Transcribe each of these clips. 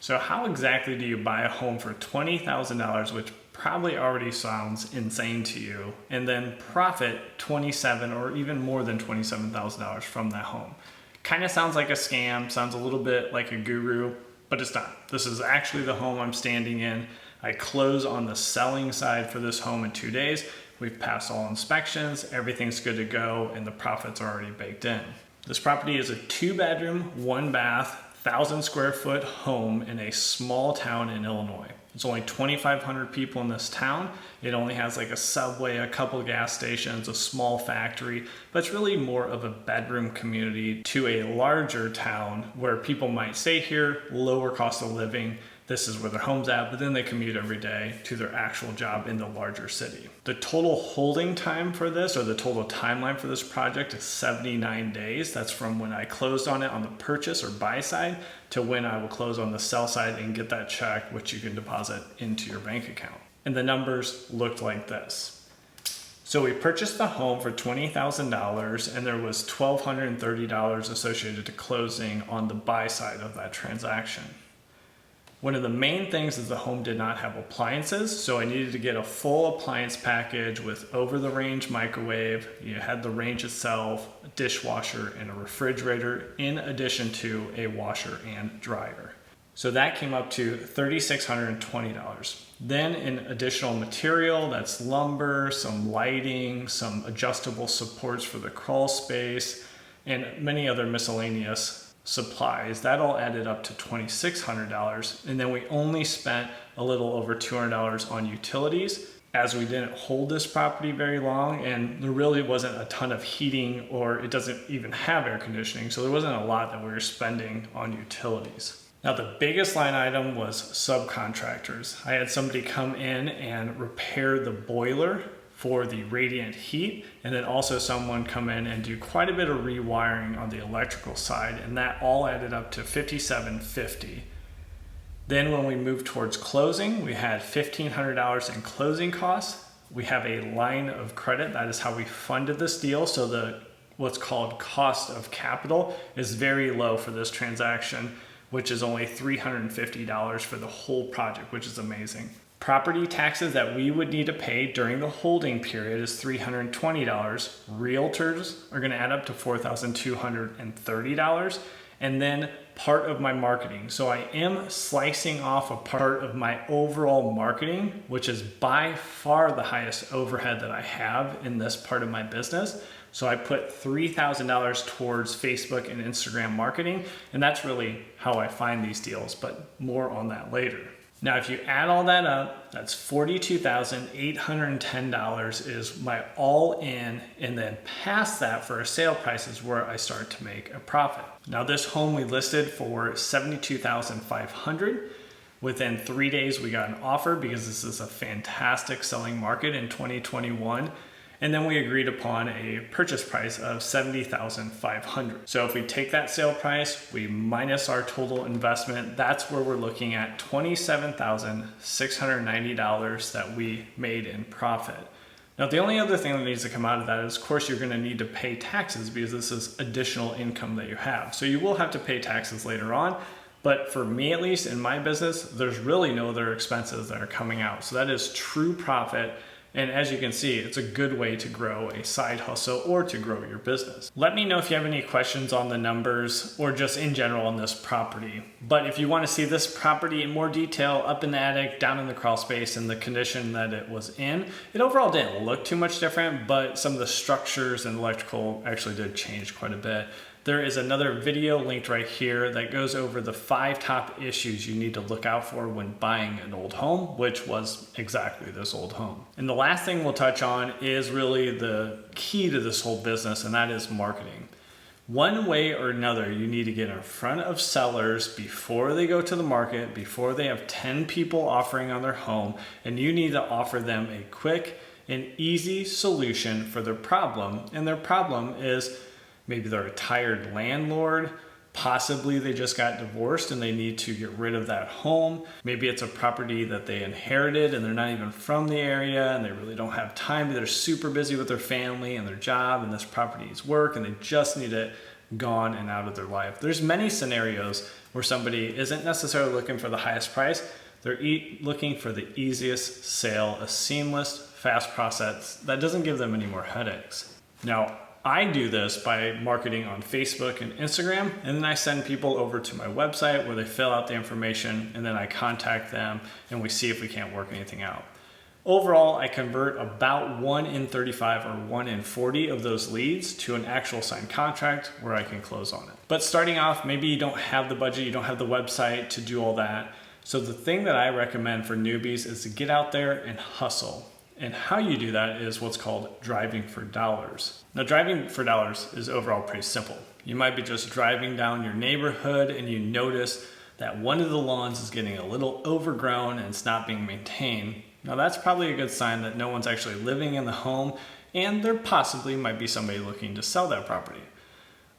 So how exactly do you buy a home for $20,000, which probably already sounds insane to you, and then profit $27 or even more than $27,000 from that home? Kind of sounds like a scam, sounds a little bit like a guru, but it's not. This is actually the home I'm standing in. I close on the selling side for this home in 2 days. We've passed all inspections, everything's good to go, and the profits are already baked in. This property is a 2-bedroom, 1-bath, 1,000 square foot home in a small town in Illinois. It's only 2,500 people in this town. It only has like a Subway, a couple gas stations, a small factory, but it's really more of a bedroom community to a larger town where people might stay here, lower cost of living. This is where their home's at, but then they commute every day to their actual job in the larger city. The total holding time for this, or the total timeline for this project, is 79 days. That's from when I closed on it on the purchase or buy side to when I will close on the sell side and get that check, which you can deposit into your bank account. And the numbers looked like this. So we purchased the home for $20,000 and there was $1,230 associated to closing on the buy side of that transaction. One of the main things is the home did not have appliances, so I needed to get a full appliance package with over-the-range microwave. You had the range itself, a dishwasher, and a refrigerator, in addition to a washer and dryer. So that came up to $3,620. Then in additional material, that's lumber, some lighting, some adjustable supports for the crawl space, and many other miscellaneous supplies, that all added up to $2,600. And then we only spent a little over $200 on utilities, as we didn't hold this property very long and there really wasn't a ton of heating, or it doesn't even have air conditioning, so there wasn't a lot that we were spending on utilities. Now the biggest line item was subcontractors. I had somebody come in and repair the boiler for the radiant heat, and then also someone come in and do quite a bit of rewiring on the electrical side, and that all added up to $5,750. Then when we moved towards closing, we had $1,500 in closing costs. We have a line of credit, that is how we funded this deal, so the what's called cost of capital is very low for this transaction, which is only $350 for the whole project, which is amazing. Property taxes that we would need to pay during the holding period is $320. Realtors are going to add up to $4,230. And then part of my marketing. So I am slicing off a part of my overall marketing, which is by far the highest overhead that I have in this part of my business. So I put $3,000 towards Facebook and Instagram marketing, and that's really how I find these deals, but more on that later. Now, if you add all that up, that's $42,810 is my all-in, and then past that for a sale price is where I start to make a profit. Now, this home we listed for $72,500. Within 3 days, we got an offer because this is a fantastic selling market in 2021. And then we agreed upon a purchase price of $70,500. So if we take that sale price, we minus our total investment, that's where we're looking at $27,690 that we made in profit. Now, the only other thing that needs to come out of that is, of course, you're gonna need to pay taxes because this is additional income that you have. So you will have to pay taxes later on. But for me, at least in my business, there's really no other expenses that are coming out. So that is true profit. And as you can see, it's a good way to grow a side hustle or to grow your business. Let me know if you have any questions on the numbers or just in general on this property. But if you want to see this property in more detail, up in the attic, down in the crawl space, and the condition that it was in, it overall didn't look too much different, but some of the structures and electrical actually did change quite a bit. There is another video linked right here that goes over the 5 top issues you need to look out for when buying an old home, which was exactly this old home. And the last thing we'll touch on is really the key to this whole business, and that is marketing. One way or another, you need to get in front of sellers before they go to the market, before they have 10 people offering on their home, and you need to offer them a quick and easy solution for their problem. And their problem is maybe they're a retired landlord, possibly they just got divorced and they need to get rid of that home. Maybe it's a property that they inherited and they're not even from the area and they really don't have time. They're super busy with their family and their job and this property needs work and they just need it gone and out of their life. There's many scenarios where somebody isn't necessarily looking for the highest price. They're looking for the easiest sale, a seamless, fast process that doesn't give them any more headaches. Now, I do this by marketing on Facebook and Instagram, and then I send people over to my website where they fill out the information, and then I contact them and we see if we can't work anything out. Overall, I convert about 1 in 35 or 1 in 40 of those leads to an actual signed contract where I can close on it. But starting off, maybe you don't have the budget, you don't have the website to do all that. So the thing that I recommend for newbies is to get out there and hustle. And how you do that is what's called driving for dollars. Now, driving for dollars is overall pretty simple. You might be just driving down your neighborhood and you notice that one of the lawns is getting a little overgrown and it's not being maintained. Now, that's probably a good sign that no one's actually living in the home, and there possibly might be somebody looking to sell that property.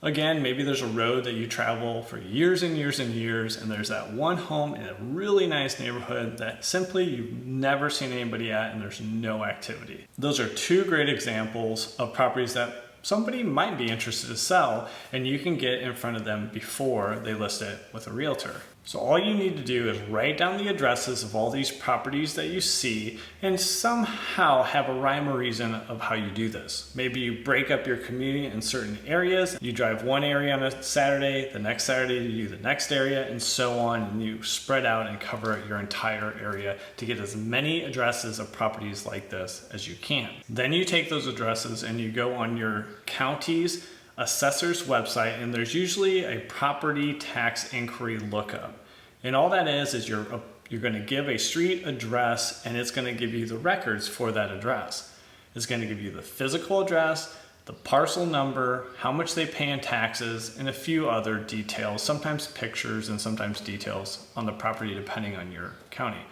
Again, maybe there's a road that you travel for years and years and years, and there's that one home in a really nice neighborhood that simply you've never seen anybody at and there's no activity. Those are two great examples of properties that somebody might be interested to sell, and you can get in front of them before they list it with a realtor. So all you need to do is write down the addresses of all these properties that you see and somehow have a rhyme or reason of how you do this. Maybe you break up your community in certain areas. You drive one area on a Saturday, the next Saturday you do the next area, and so on, and you spread out and cover your entire area to get as many addresses of properties like this as you can. Then you take those addresses and you go on your county's assessor's website, and there's usually a property tax inquiry lookup. And all that is you're going to give a street address, and it's going to give you the records for that address. It's going to give you the physical address, the parcel number, how much they pay in taxes, and a few other details, sometimes pictures and sometimes details on the property depending on your county.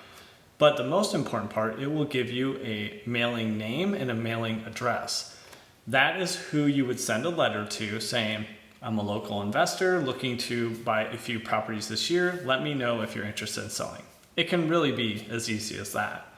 But the most important part, it will give you a mailing name and a mailing address. That is who you would send a letter to saying, I'm a local investor looking to buy a few properties this year. Let me know if you're interested in selling. It can really be as easy as that.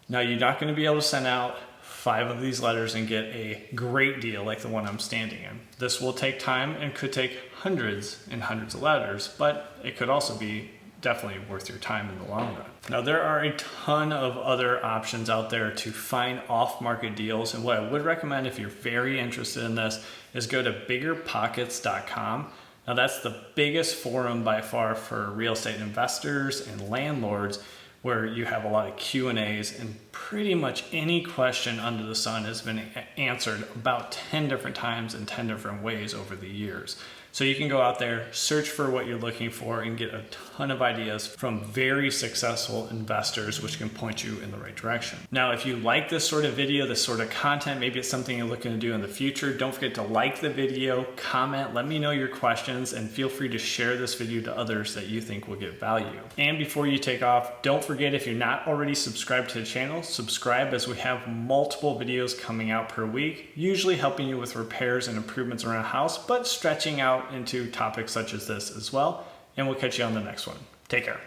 Now, you're not going to be able to send out 5 of these letters and get a great deal like the one I'm standing in. This will take time and could take hundreds and hundreds of letters, but it could also be definitely worth your time in the long run. Now, there are a ton of other options out there to find off-market deals, and what I would recommend if you're very interested in this is go to biggerpockets.com. Now, that's the biggest forum by far for real estate investors and landlords, where you have a lot of Q&As, and pretty much any question under the sun has been answered about 10 different times in 10 different ways over the years. So you can go out there, search for what you're looking for, and get a ton of ideas from very successful investors, which can point you in the right direction. Now, if you like this sort of video, this sort of content, maybe it's something you're looking to do in the future, don't forget to like the video, comment, let me know your questions, and feel free to share this video to others that you think will get value. And before you take off, don't forget, if you're not already subscribed to the channel, subscribe, as we have multiple videos coming out per week, usually helping you with repairs and improvements around a house, but stretching out into topics such as this as well. And we'll catch you on the next one. Take care.